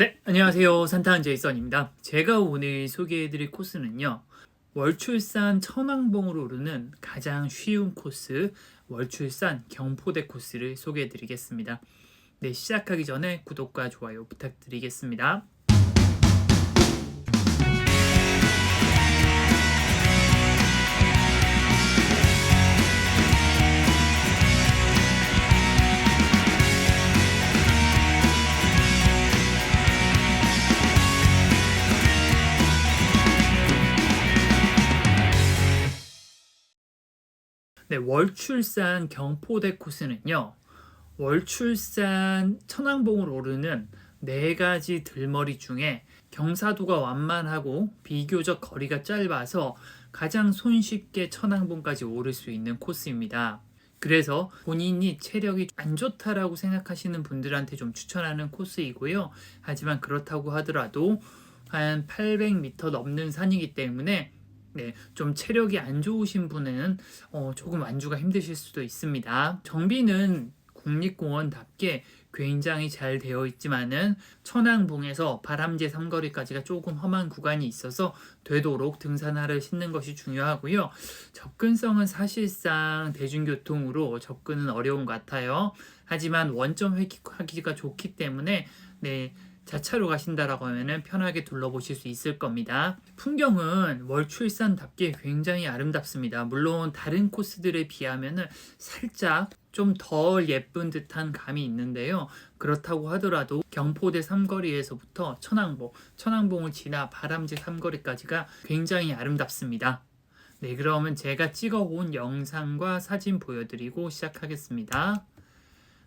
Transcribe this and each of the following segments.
네, 안녕하세요. 산타한 제이선입니다. 제가 오늘 소개해드릴 코스는요. 월출산 천왕봉으로 오르는 가장 쉬운 코스, 월출산 경포대 코스를 소개해드리겠습니다. 네, 시작하기 전에 구독과 좋아요 부탁드리겠습니다. 네, 월출산 경포대 코스는요. 월출산 천왕봉을 오르는 네 가지 들머리 중에 경사도가 완만하고 비교적 거리가 짧아서 가장 손쉽게 천왕봉까지 오를 수 있는 코스입니다. 그래서 본인이 체력이 안 좋다라고 생각하시는 분들한테 좀 추천하는 코스이고요. 하지만 그렇다고 하더라도 한 800m 넘는 산이기 때문에 좀 체력이 안 좋으신 분은 조금 완주가 힘드실 수도 있습니다. 정비는 국립공원답게 굉장히 잘 되어 있지만은 천왕봉에서 바람제 삼거리까지가 조금 험한 구간이 있어서 되도록 등산화를 신는 것이 중요하고요. 접근성은 사실상 대중교통으로 접근은 어려운 것 같아요. 하지만 원점 회귀하기가 좋기 때문에 자차로 가신다라고 하면 편하게 둘러보실 수 있을 겁니다. 풍경은 월출산답게 굉장히 아름답습니다. 물론 다른 코스들에 비하면 살짝 좀 덜 예쁜 듯한 감이 있는데요. 그렇다고 하더라도 경포대 삼거리에서부터 천왕봉을 지나 바람제 삼거리까지가 굉장히 아름답습니다. 네, 그러면 제가 찍어온 영상과 사진 보여드리고 시작하겠습니다.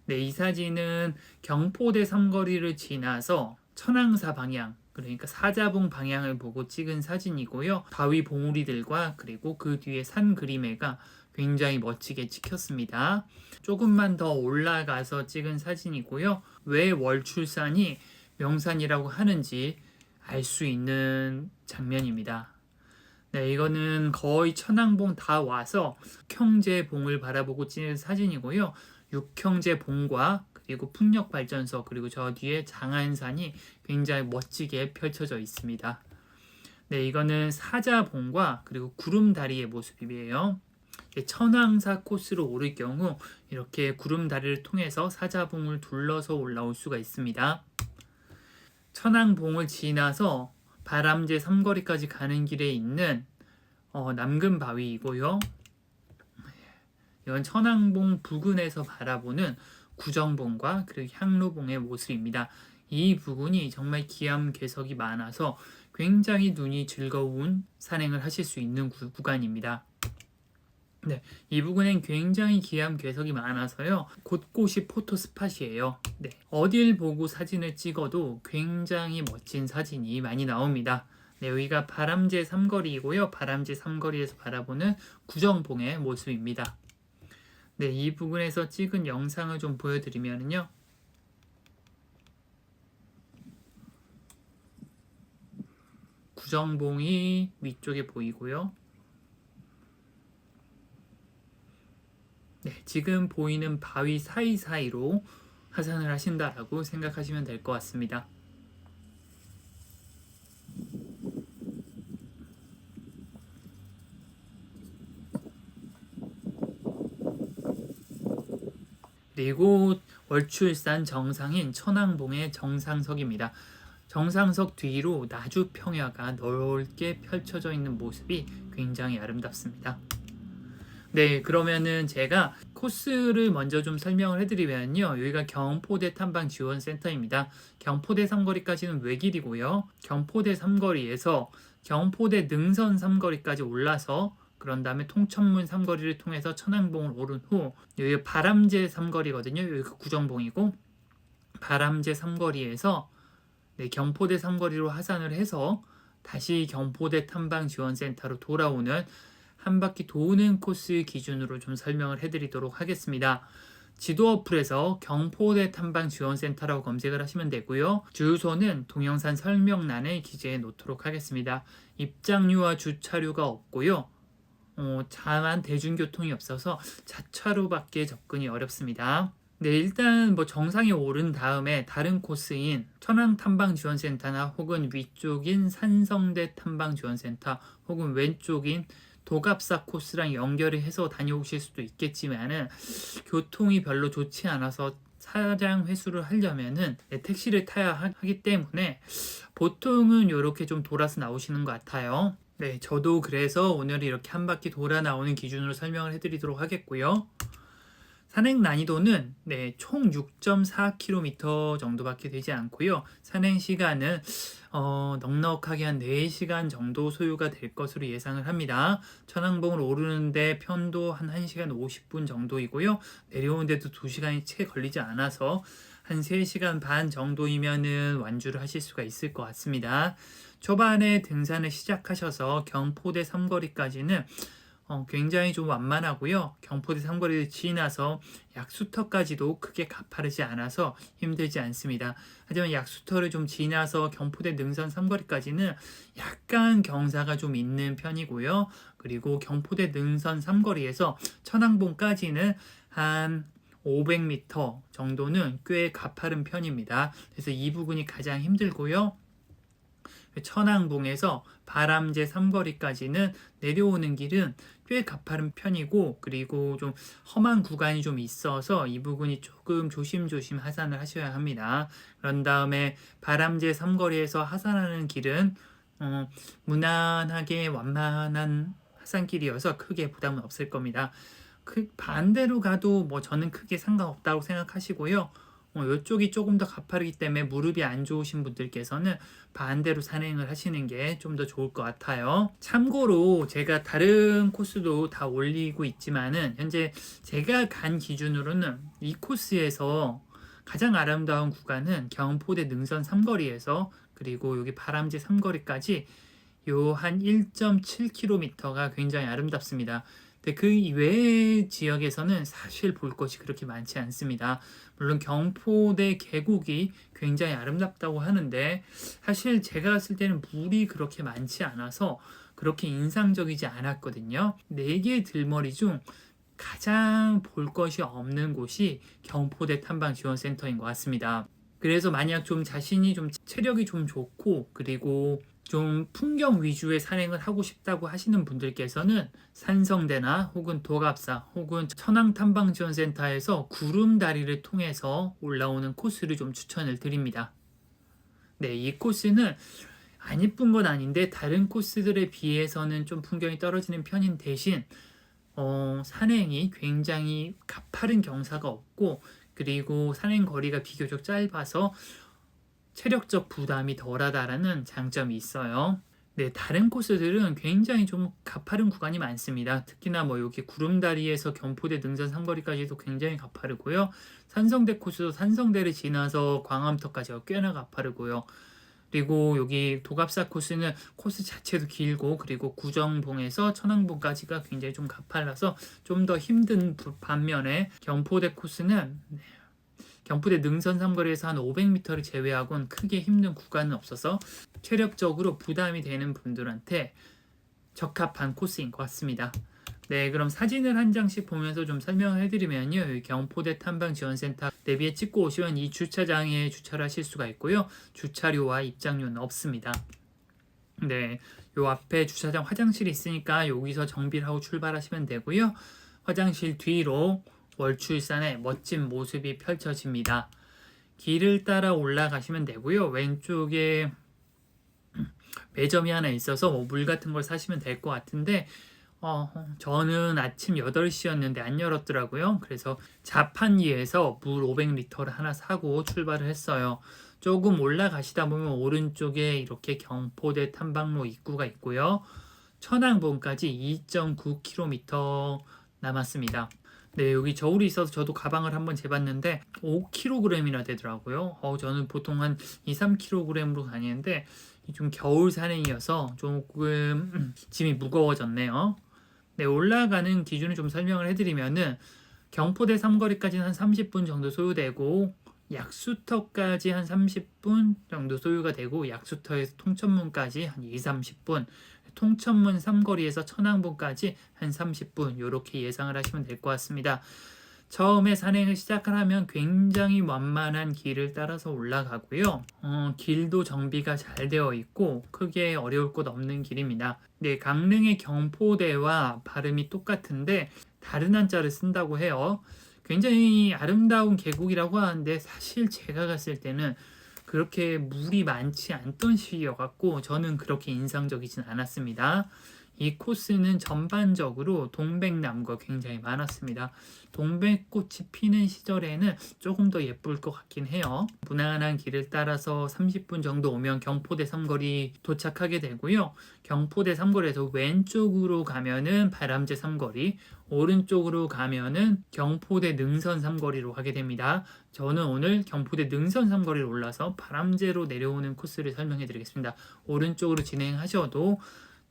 네, 이 사진은 경포대 삼거리를 지나서 천왕사 방향, 그러니까 사자봉 방향을 보고 찍은 사진이고요. 바위 봉우리들과 그리고 그 뒤에 산 그림회가 굉장히 멋지게 찍혔습니다. 조금만 더 올라가서 찍은 사진이고요. 왜 월출산이 명산이라고 하는지 알 수 있는 장면입니다. 네, 이거는 거의 천왕봉 다 와서 육형제봉을 바라보고 찍은 사진이고요. 육형제봉과 그리고 풍력발전소 그리고 저 뒤에 장안산이 굉장히 멋지게 펼쳐져 있습니다. 네, 이거는 사자봉과 그리고 구름다리의 모습이에요. 천왕사 코스로 오를 경우 이렇게 구름다리를 통해서 사자봉을 둘러서 올라올 수가 있습니다. 천왕봉을 지나서 바람제 삼거리까지 가는 길에 있는 남금바위이고요. 이건 천왕봉 부근에서 바라보는 구정봉과 그리고 향로봉의 모습입니다. 이 부근이 정말 기암괴석이 많아서 굉장히 눈이 즐거운 산행을 하실 수 있는 구간입니다. 네, 이 부근엔 굉장히 기암괴석이 많아서요. 곳곳이 포토 스팟이에요. 네, 어딜 보고 사진을 찍어도 굉장히 멋진 사진이 많이 나옵니다. 네, 여기가 바람제 삼거리이고요. 바람제 삼거리에서 바라보는 구정봉의 모습입니다. 네, 이 부분에서 찍은 영상을 좀 보여드리면요. 구정봉이 위쪽에 보이고요. 네, 지금 보이는 바위 사이사이로 하산을 하신다라고 생각하시면 될 것 같습니다. 그리고 월출산 정상인 천왕봉의 정상석입니다. 정상석 뒤로 나주평야가 넓게 펼쳐져 있는 모습이 굉장히 아름답습니다. 네, 그러면은 제가 코스를 먼저 좀 설명을 해드리면요. 여기가 경포대 탐방지원센터입니다. 경포대 삼거리까지는 외길이고요. 경포대 삼거리에서 경포대 능선 삼거리까지 올라서 그런 다음에 통천문 삼거리를 통해서 천왕봉을 오른 후 여기 바람제 삼거리거든요. 여기가 구정봉이고 바람제 삼거리에서 경포대 삼거리로 하산을 해서 다시 경포대 탐방지원센터로 돌아오는 한 바퀴 도는 코스 기준으로 좀 설명을 해드리도록 하겠습니다. 지도 어플에서 경포대 탐방지원센터라고 검색을 하시면 되고요. 주소는 동영상 설명란에 기재해 놓도록 하겠습니다. 입장료와 주차료가 없고요. 다만 대중교통이 없어서 자차로밖에 접근이 어렵습니다. 네, 일단 뭐 정상에 오른 다음에 다른 코스인 천왕탐방지원센터나 혹은 위쪽인 산성대 탐방지원센터 혹은 왼쪽인 도갑사 코스랑 연결을 해서 다녀오실 수도 있겠지만은 교통이 별로 좋지 않아서 차량 회수를 하려면은 택시를 타야 하기 때문에 보통은 이렇게 좀 돌아서 나오시는 것 같아요. 네, 저도 그래서 오늘 이렇게 한 바퀴 돌아 나오는 기준으로 설명을 해드리도록 하겠고요. 산행 난이도는 총 6.4km 정도밖에 되지 않고요. 산행 시간은 넉넉하게 한 4시간 정도 소요가 될 것으로 예상을 합니다. 천왕봉을 오르는데 편도 한 1시간 50분 정도이고요. 내려오는데도 2시간이 채 걸리지 않아서 한 3시간 반 정도이면은 완주를 하실 수가 있을 것 같습니다. 초반에 등산을 시작하셔서 경포대 삼거리까지는 굉장히 좀 완만하고요. 경포대 삼거리를 지나서 약수터까지도 크게 가파르지 않아서 힘들지 않습니다. 하지만 약수터를 좀 지나서 경포대 능선 삼거리까지는 약간 경사가 좀 있는 편이고요. 그리고 경포대 능선 삼거리에서 천왕봉까지는 한 500m 정도는 꽤 가파른 편입니다. 그래서 이 부분이 가장 힘들고요. 천왕봉에서 바람제 삼거리까지는 내려오는 길은 꽤 가파른 편이고, 그리고 좀 험한 구간이 좀 있어서 이 부분이 조금 조심조심 하산을 하셔야 합니다. 그런 다음에 바람제 삼거리에서 하산하는 길은 무난하게 완만한 하산길이어서 크게 부담은 없을 겁니다. 반대로 가도 뭐 저는 크게 상관없다고 생각하시고요. 이쪽이 조금 더 가파르기 때문에 무릎이 안 좋으신 분들께서는 반대로 산행을 하시는 게 좀 더 좋을 것 같아요. 참고로 제가 다른 코스도 다 올리고 있지만은 현재 제가 간 기준으로는 이 코스에서 가장 아름다운 구간은 경포대 능선 삼거리에서 그리고 여기 바람제 삼거리까지 요 한 1.7km가 굉장히 아름답습니다. 근데 그 이외의 지역에서는 사실 볼 것이 그렇게 많지 않습니다. 물론 경포대 계곡이 굉장히 아름답다고 하는데 사실 제가 봤을 때는 물이 그렇게 많지 않아서 그렇게 인상적이지 않았거든요. 4개 들머리 중 가장 볼 것이 없는 곳이 경포대 탐방지원센터인 것 같습니다. 그래서 만약 좀 자신이 좀 체력이 좀 좋고 그리고 좀 풍경 위주의 산행을 하고 싶다고 하시는 분들께서는 산성대나 혹은 도갑사 혹은 천왕탐방지원센터에서 구름다리를 통해서 올라오는 코스를 좀 추천을 드립니다. 네, 이 코스는 안 이쁜 건 아닌데 다른 코스들에 비해서는 좀 풍경이 떨어지는 편인 대신 산행이 굉장히 가파른 경사가 없고 그리고 산행 거리가 비교적 짧아서 체력적 부담이 덜하다라는 장점이 있어요. 네, 다른 코스들은 굉장히 좀 가파른 구간이 많습니다. 특히나 뭐 여기 구름다리에서 경포대 능선 삼거리까지도 굉장히 가파르고요. 산성대 코스도 산성대를 지나서 광암터까지가 꽤나 가파르고요. 그리고 여기 도갑사 코스는 코스 자체도 길고 그리고 구정봉에서 천왕봉까지가 굉장히 좀 가팔라서 좀 더 힘든 반면에 경포대 코스는 경포대 능선 삼거리에서 한 500m를 제외하고는 크게 힘든 구간은 없어서 체력적으로 부담이 되는 분들한테 적합한 코스인 것 같습니다. 네, 그럼 사진을 한 장씩 보면서 좀 설명을 해드리면요. 여기 경포대 탐방지원센터 내비에 찍고 오시면 이 주차장에 주차를 하실 수가 있고요. 주차료와 입장료는 없습니다. 네, 요 앞에 주차장 화장실이 있으니까 여기서 정비를 하고 출발하시면 되고요. 화장실 뒤로 월출산의 멋진 모습이 펼쳐집니다. 길을 따라 올라가시면 되고요. 왼쪽에 매점이 하나 있어서 뭐 물 같은 걸 사시면 될 것 같은데 저는 아침 8시였는데 안 열었더라고요. 그래서 자판기에서 물 500리터를 하나 사고 출발을 했어요. 조금 올라가시다 보면 오른쪽에 이렇게 경포대 탐방로 입구가 있고요. 천왕봉까지 2.9km 남았습니다. 네, 여기 저울이 있어서 저도 가방을 한번 재봤는데 5kg이나 되더라고요. 저는 보통 한 2-3kg으로 다니는데 좀 겨울 산행이어서 조금 짐이 무거워졌네요. 네, 올라가는 기준을 좀 설명을 해드리면은 경포대 삼거리까지는 한 30분 정도 소요되고 약수터까지 한 30분 정도 소요가 되고 약수터에서 통천문까지 한 2-30분 통천문 삼거리에서 천왕봉까지 한 30분 이렇게 예상을 하시면 될 것 같습니다. 처음에 산행을 시작을 하면 굉장히 완만한 길을 따라서 올라가고요. 길도 정비가 잘 되어 있고 크게 어려울 곳 없는 길입니다. 네, 강릉의 경포대와 발음이 똑같은데 다른 한자를 쓴다고 해요. 굉장히 아름다운 계곡이라고 하는데 사실 제가 갔을 때는 그렇게 물이 많지 않던 시기여갖고 저는 그렇게 인상적이진 않았습니다. 이 코스는 전반적으로 동백나무가 굉장히 많았습니다. 동백꽃이 피는 시절에는 조금 더 예쁠 것 같긴 해요. 무난한 길을 따라서 30분 정도 오면 경포대 삼거리 도착하게 되고요. 경포대 삼거리에서 왼쪽으로 가면은 바람제 삼거리, 오른쪽으로 가면은 경포대 능선 삼거리로 가게 됩니다. 저는 오늘 경포대 능선 삼거리를 올라서 바람제로 내려오는 코스를 설명해 드리겠습니다. 오른쪽으로 진행하셔도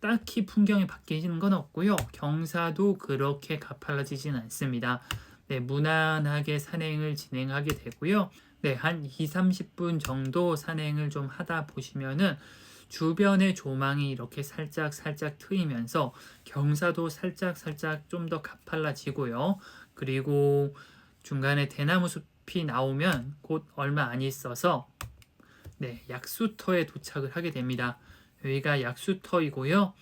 딱히 풍경이 바뀌는 건 없고요. 경사도 그렇게 가팔라지진 않습니다. 네, 무난하게 산행을 진행하게 되고요. 네, 한 2-30분 정도 산행을 좀 하다 보시면은 주변의 조망이 이렇게 살짝 트이면서 경사도 살짝 좀 더 가팔라지고요. 그리고 중간에 대나무 숲이 나오면 곧 얼마 안 있어서 네, 약수터에 도착을 하게 됩니다. 여기가 약수터이고요.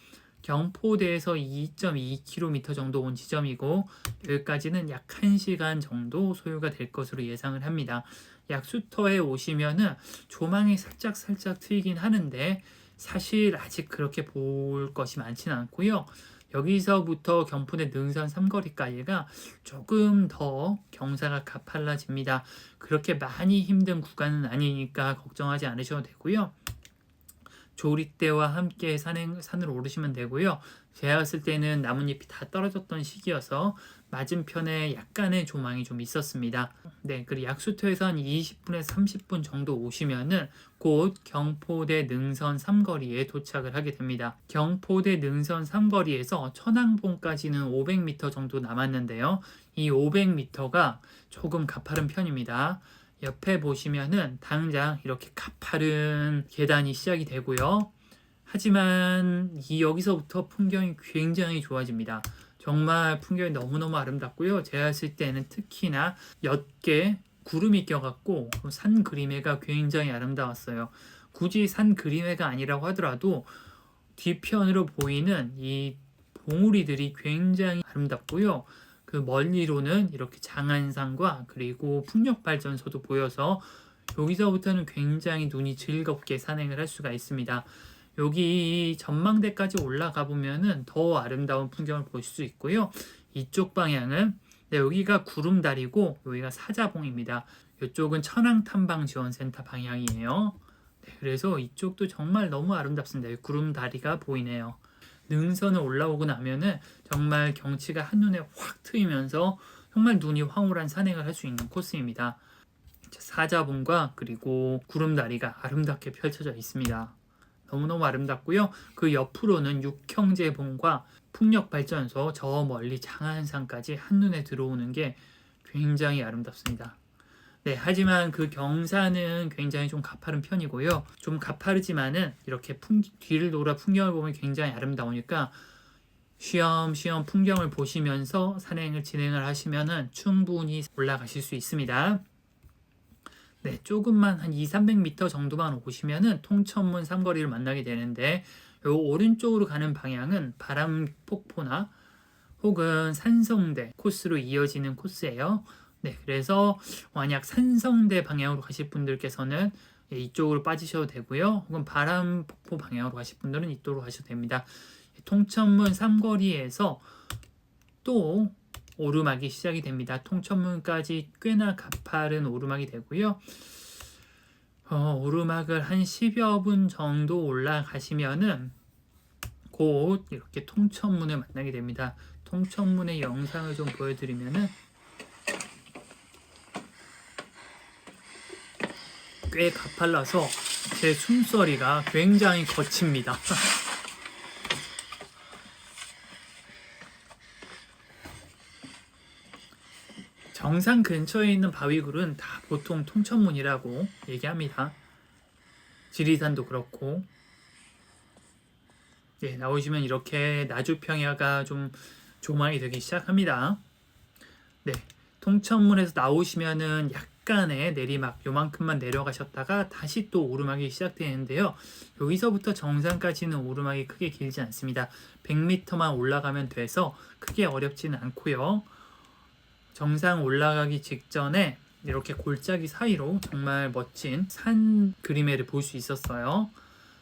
경포대에서 2.2km 정도 온 지점이고 여기까지는 약 1시간 정도 소요가 될 것으로 예상을 합니다. 약수터에 오시면은 조망이 살짝 트이긴 하는데 사실 아직 그렇게 볼 것이 많지는 않고요. 여기서부터 경포대 능선 삼거리까지가 조금 더 경사가 가팔라집니다. 그렇게 많이 힘든 구간은 아니니까 걱정하지 않으셔도 되고요. 조리대와 함께 산을 오르시면 되고요. 제가 갔을 때는 나뭇잎이 다 떨어졌던 시기여서 맞은편에 약간의 조망이 좀 있었습니다. 네, 그리고 약수터에서 한 20분에서 30분 정도 오시면은 곧 경포대 능선 삼거리에 도착을 하게 됩니다. 경포대 능선 삼거리에서 천왕봉까지는 500m 정도 남았는데요. 이 500m가 조금 가파른 편입니다. 옆에 보시면은 당장 이렇게 가파른 계단이 시작이 되고요. 하지만 여기서부터 풍경이 굉장히 좋아집니다. 정말 풍경이 너무너무 아름답고요. 제가 했을 때는 특히나 옅게 구름이 껴갖고 산 그림회가 굉장히 아름다웠어요. 굳이 산 그림회가 아니라고 하더라도 뒤편으로 보이는 이 봉우리들이 굉장히 아름답고요. 그 멀리로는 이렇게 장안산과 그리고 풍력발전소도 보여서 여기서부터는 굉장히 눈이 즐겁게 산행을 할 수가 있습니다. 여기 전망대까지 올라가 보면은 더 아름다운 풍경을 볼 수 있고요. 이쪽 방향은 네, 여기가 구름다리고 여기가 사자봉입니다. 이쪽은 천왕탐방지원센터 방향이에요. 네, 그래서 이쪽도 정말 너무 아름답습니다. 구름다리가 보이네요. 능선을 올라오고 나면은 정말 경치가 한눈에 확 트이면서 정말 눈이 황홀한 산행을 할 수 있는 코스입니다. 사자봉과 그리고 구름다리가 아름답게 펼쳐져 있습니다. 너무너무 아름답고요. 그 옆으로는 육형제봉과 풍력발전소, 저 멀리 장안산까지 한눈에 들어오는 게 굉장히 아름답습니다. 네, 하지만 그 경사는 굉장히 좀 가파른 편이고요. 좀 가파르지만은 이렇게 뒤를 돌아 풍경을 보면 굉장히 아름다우니까 쉬엄쉬엄 풍경을 보시면서 산행을 진행을 하시면은 충분히 올라가실 수 있습니다. 네, 조금만 한 200-300m 정도만 오시면은 통천문 삼거리를 만나게 되는데 요 오른쪽으로 가는 방향은 바람폭포나 혹은 산성대 코스로 이어지는 코스예요. 네, 그래서 만약 산성대 방향으로 가실 분들께서는 이쪽으로 빠지셔도 되고요. 혹은 바람폭포 방향으로 가실 분들은 이쪽으로 가셔도 됩니다. 통천문 삼거리에서 또 오르막이 시작이 됩니다. 통천문까지 꽤나 가파른 오르막이 되고요. 오르막을 한 10여 분 정도 올라가시면은 곧 이렇게 통천문을 만나게 됩니다. 통천문의 영상을 좀 보여드리면은 꽤 가팔라서 제 숨소리가 굉장히 거칩니다. 정상 근처에 있는 바위굴은 다 보통 통천문이라고 얘기합니다. 지리산도 그렇고. 네, 나오시면 이렇게 나주평야가 좀 조망이 되기 시작합니다. 네, 통천문에서 나오시면은 약간의 내리막 요만큼만 내려가셨다가 다시 또 오르막이 시작되는데요. 여기서부터 정상까지는 오르막이 크게 길지 않습니다. 100m만 올라가면 돼서 크게 어렵지는 않고요. 정상 올라가기 직전에 이렇게 골짜기 사이로 정말 멋진 산 그림회를 볼 수 있었어요.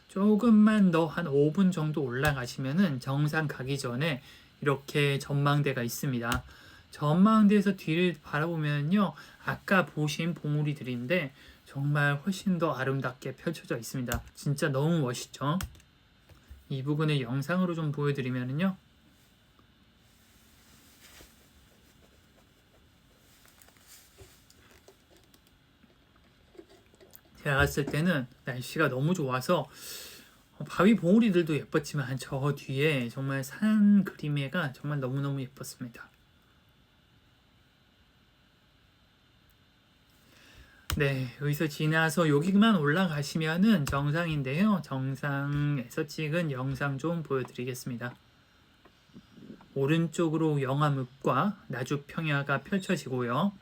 조금만 더 한 5분 정도 올라가시면은 정상 가기 전에 이렇게 전망대가 있습니다. 전망대에서 뒤를 바라보면요, 아까 보신 봉우리들인데 정말 훨씬 더 아름답게 펼쳐져 있습니다. 진짜 너무 멋있죠? 이 부분을 영상으로 좀 보여드리면요, 제가 갔을 때는 날씨가 너무 좋아서 바위 봉우리들도 예뻤지만 저 뒤에 정말 산 그림회가 정말 너무너무 예뻤습니다. 네, 여기서 지나서 여기만 올라가시면은 정상인데요. 정상에서 찍은 영상 좀 보여드리겠습니다. 오른쪽으로 영암읍과 나주평야가 펼쳐지고요.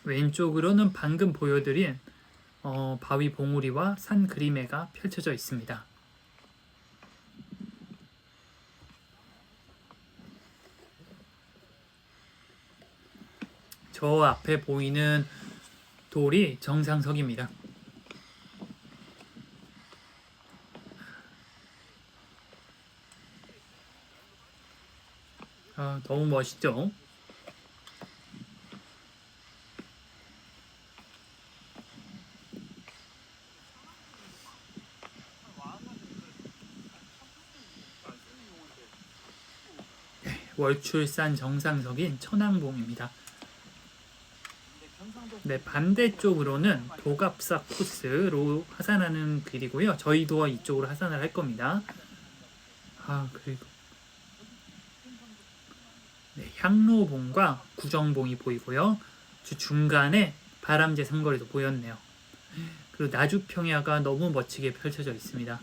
왼쪽으로는 방금 보여드린 바위 봉우리와 산 그림회가 펼쳐져 있습니다. 저 앞에 보이는 돌이 정상석입니다. 너무 멋있죠? 월출산 정상석인 천왕봉입니다. 네, 반대쪽으로는 도갑사 코스로 하산하는 길이고요. 저희도 이쪽으로 하산을 할 겁니다. 그리고 네, 향로봉과 구정봉이 보이고요. 중간에 바람제 삼거리도 보였네요. 그리고 나주평야가 너무 멋지게 펼쳐져 있습니다.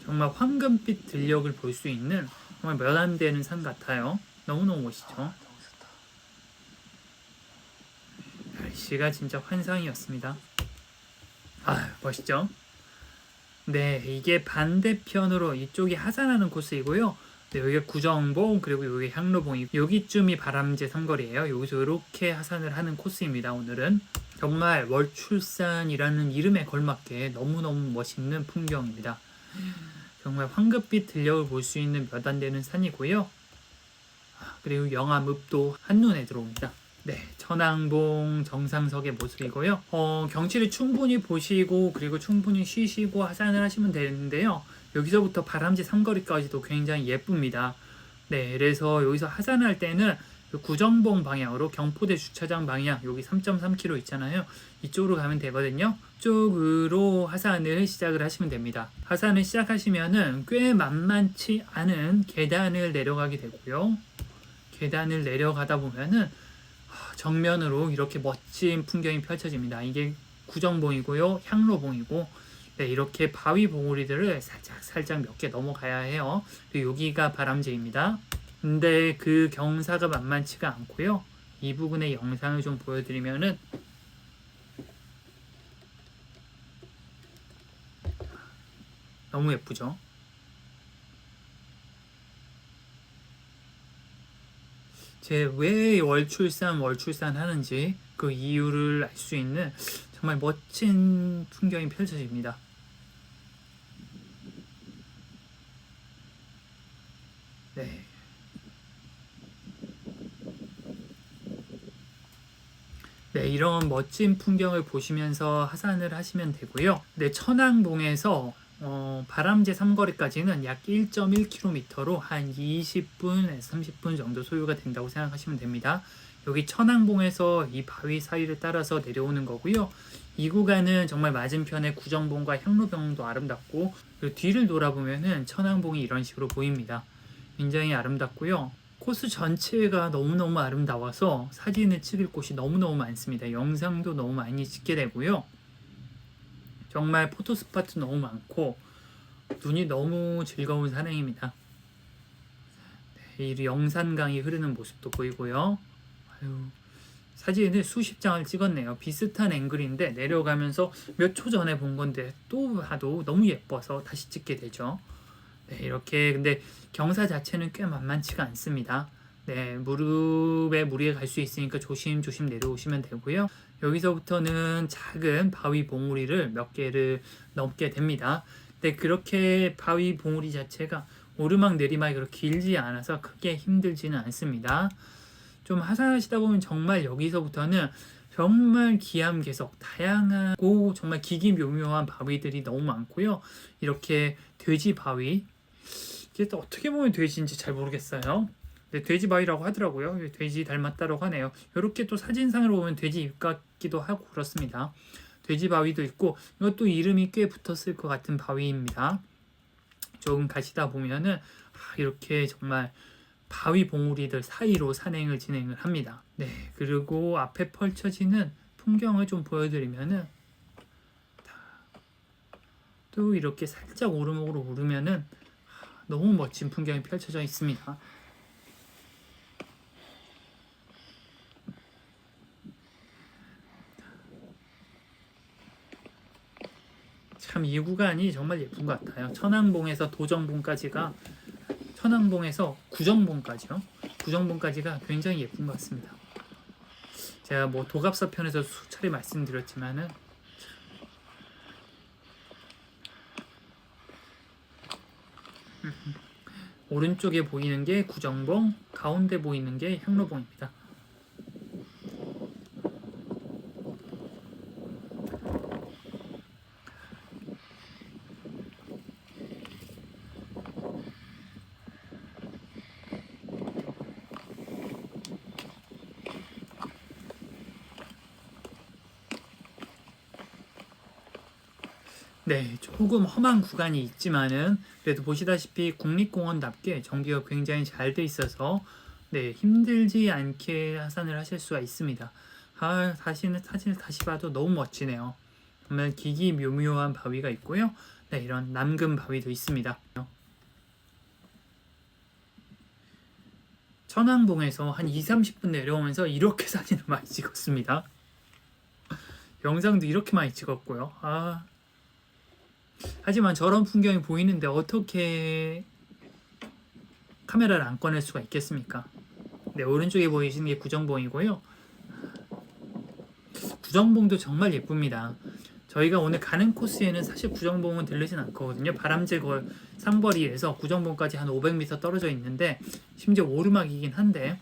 정말 황금빛 들녘을 볼 수 있는 정말 몇 안 되는 산 같아요. 너무너무 멋있죠. 날씨가 진짜 환상이었습니다. 멋있죠? 네, 이게 반대편으로 이쪽이 하산하는 코스이고요. 네, 여기가 구정봉, 그리고 여기 향로봉이고 여기쯤이 바람제 삼거리예요. 여기서 이렇게 하산을 하는 코스입니다. 오늘은 정말 월출산이라는 이름에 걸맞게 너무너무 멋있는 풍경입니다. 정말 황금빛 들녘을 볼 수 있는 몇 안 되는 산이고요. 그리고 영암읍도 한눈에 들어옵니다. 네, 천왕봉 정상석의 모습이고요. 경치를 충분히 보시고 그리고 충분히 쉬시고 하산을 하시면 되는데요. 여기서부터 바람지 삼거리까지도 굉장히 예쁩니다. 네, 그래서 여기서 하산할 때는 구정봉 방향으로 경포대 주차장 방향 여기 3.3km 있잖아요. 이쪽으로 가면 되거든요. 이쪽으로 하산을 시작을 하시면 됩니다. 하산을 시작하시면은 꽤 만만치 않은 계단을 내려가게 되고요. 계단을 내려가다 보면은 정면으로 이렇게 멋진 풍경이 펼쳐집니다. 이게 구정봉이고요, 향로봉이고, 네, 이렇게 바위 봉우리들을 살짝 몇 개 넘어가야 해요. 그리고 여기가 바람제입니다. 근데 그 경사가 만만치가 않고요. 이 부분의 영상을 좀 보여드리면은 너무 예쁘죠? 제 왜 월출산 하는지 그 이유를 알 수 있는 정말 멋진 풍경이 펼쳐집니다. 네. 네, 이런 멋진 풍경을 보시면서 하산을 하시면 되고요. 네, 천왕봉에서 바람제 삼거리까지는 약 1.1km로 한 20분에서 30분 정도 소요가 된다고 생각하시면 됩니다. 여기 천왕봉에서 이 바위 사이를 따라서 내려오는 거고요. 이 구간은 정말 맞은편에 구정봉과 향로봉도 아름답고 그리고 뒤를 돌아보면은 천왕봉이 이런 식으로 보입니다. 굉장히 아름답고요. 코스 전체가 너무너무 아름다워서 사진을 찍을 곳이 너무너무 많습니다. 영상도 너무 많이 찍게 되고요. 정말 포토스팟도 너무 많고 눈이 너무 즐거운 산행입니다. 이 영산강이 흐르는 모습도 보이고요. 아유, 사진을 수십 장을 찍었네요. 비슷한 앵글인데 내려가면서 몇 초 전에 본 건데 또 봐도 너무 예뻐서 다시 찍게 되죠. 네, 이렇게 근데 경사 자체는 꽤 만만치가 않습니다. 네, 무릎에 무리가 갈 수 있으니까 조심조심 내려오시면 되고요. 여기서부터는 작은 바위 봉우리를 몇 개를 넘게 됩니다. 근데 그렇게 바위 봉우리 자체가 오르막 내리막이 그렇게 길지 않아서 크게 힘들지는 않습니다. 좀 하산하시다 보면 정말 여기서부터는 정말 기암괴석 다양하고 정말 기기묘묘한 바위들이 너무 많고요. 이렇게 돼지 바위, 이게 또 어떻게 보면 돼지인지 잘 모르겠어요. 네, 돼지 바위라고 하더라고요. 돼지 닮았다고 하네요. 이렇게 또 사진상으로 보면 돼지 입 같기도 하고 그렇습니다. 돼지 바위도 있고 이것도 이름이 꽤 붙었을 것 같은 바위입니다. 조금 가시다 보면은 이렇게 정말 바위 봉우리들 사이로 산행을 진행을 합니다. 네, 그리고 앞에 펼쳐지는 풍경을 좀 보여드리면은 또 이렇게 살짝 오르막으로 오르면은 너무 멋진 풍경이 펼쳐져 있습니다. 참 이 구간이 정말 예쁜 것 같아요. 천왕봉에서 도정봉까지가 천왕봉에서 구정봉까지요. 구정봉까지가 굉장히 예쁜 것 같습니다. 제가 뭐 도갑사 편에서 수차례 말씀드렸지만은 오른쪽에 보이는 게 구정봉, 가운데 보이는 게 향로봉입니다. 네, 조금 험한 구간이 있지만은 그래도 보시다시피 국립공원답게 정비가 굉장히 잘 돼 있어서 네, 힘들지 않게 하산을 하실 수가 있습니다. 사진을 다시 봐도 너무 멋지네요. 정말 기기묘묘한 바위가 있고요. 네, 이런 남금 바위도 있습니다. 천왕봉에서 한 2-30분 내려오면서 이렇게 사진을 많이 찍었습니다. 영상도 이렇게 많이 찍었고요. 하지만 저런 풍경이 보이는데 어떻게 카메라를 안 꺼낼 수가 있겠습니까? 네, 오른쪽에 보이시는 게 구정봉이고요. 구정봉도 정말 예쁩니다. 저희가 오늘 가는 코스에는 사실 구정봉은 들르진 않거든요. 바람제 상거리에서 구정봉까지 한 500m 떨어져 있는데 심지어 오르막이긴 한데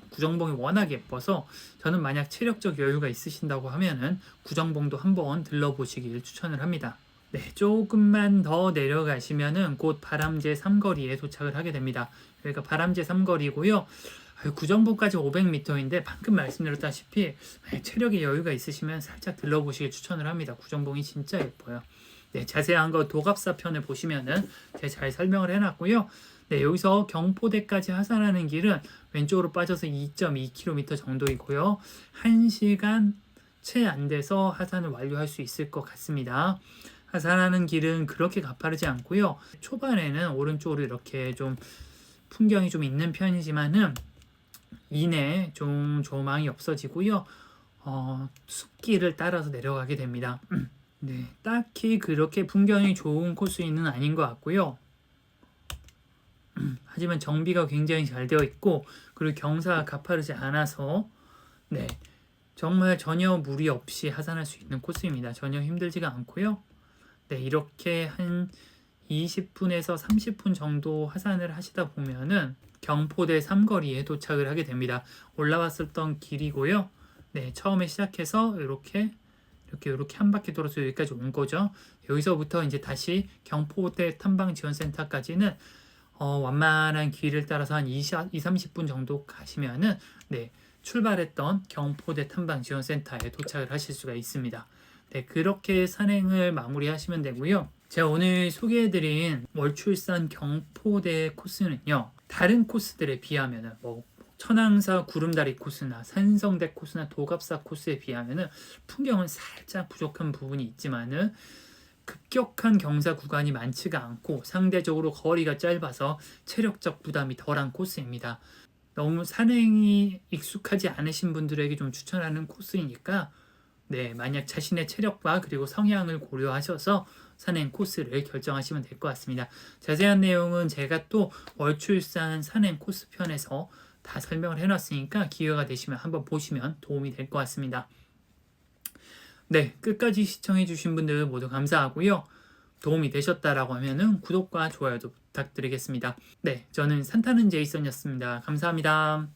구정봉이 워낙 예뻐서 저는 만약 체력적 여유가 있으신다고 하면은 구정봉도 한번 들러보시길 추천을 합니다. 네, 조금만 더 내려가시면은 곧 바람제 삼거리에 도착을 하게 됩니다. 여기가 바람제 삼거리고요. 구정봉까지 500m인데 방금 말씀드렸다시피 체력에 여유가 있으시면 살짝 들러보시길 추천을 합니다. 구정봉이 진짜 예뻐요. 네, 자세한 거 도갑사 편을 보시면은 제가 잘 설명을 해놨고요. 네, 여기서 경포대까지 하산하는 길은 왼쪽으로 빠져서 2.2km 정도이고요. 1시간 채 안 돼서 하산을 완료할 수 있을 것 같습니다. 하산하는 길은 그렇게 가파르지 않고요. 초반에는 오른쪽으로 이렇게 좀 풍경이 좀 있는 편이지만은 이내 좀 조망이 없어지고요. 숲길을 따라서 내려가게 됩니다. 네, 딱히 그렇게 풍경이 좋은 코스는 아닌 것 같고요. 하지만 정비가 굉장히 잘 되어 있고 그리고 경사가 가파르지 않아서 네, 정말 전혀 무리 없이 하산할 수 있는 코스입니다. 전혀 힘들지가 않고요. 네, 이렇게 한 20분에서 30분 정도 하산을 하시다 보면은 경포대 삼거리에 도착을 하게 됩니다. 올라왔었던 길이고요. 네, 처음에 시작해서 이렇게 한 바퀴 돌아서 여기까지 온 거죠. 여기서부터 이제 다시 경포대 탐방지원센터까지는 완만한 길을 따라서 한 20-30분 정도 가시면은 네, 출발했던 경포대 탐방지원센터에 도착을 하실 수가 있습니다. 네, 그렇게 산행을 마무리하시면 되고요. 제가 오늘 소개해드린 월출산 경포대 코스는요, 다른 코스들에 비하면은 천왕사 구름다리 코스나 산성대 코스나 도갑사 코스에 비하면은 풍경은 살짝 부족한 부분이 있지만은 급격한 경사 구간이 많지가 않고 상대적으로 거리가 짧아서 체력적 부담이 덜한 코스입니다. 너무 산행이 익숙하지 않으신 분들에게 좀 추천하는 코스이니까 만약 자신의 체력과 그리고 성향을 고려하셔서 산행 코스를 결정하시면 될 것 같습니다. 자세한 내용은 제가 또 월출산 산행 코스 편에서 다 설명을 해놨으니까 기회가 되시면 한번 보시면 도움이 될 것 같습니다. 끝까지 시청해주신 분들 모두 감사하고요. 도움이 되셨다라고 하면은 구독과 좋아요도 부탁드리겠습니다. 저는 산타는 제이슨이었습니다. 감사합니다.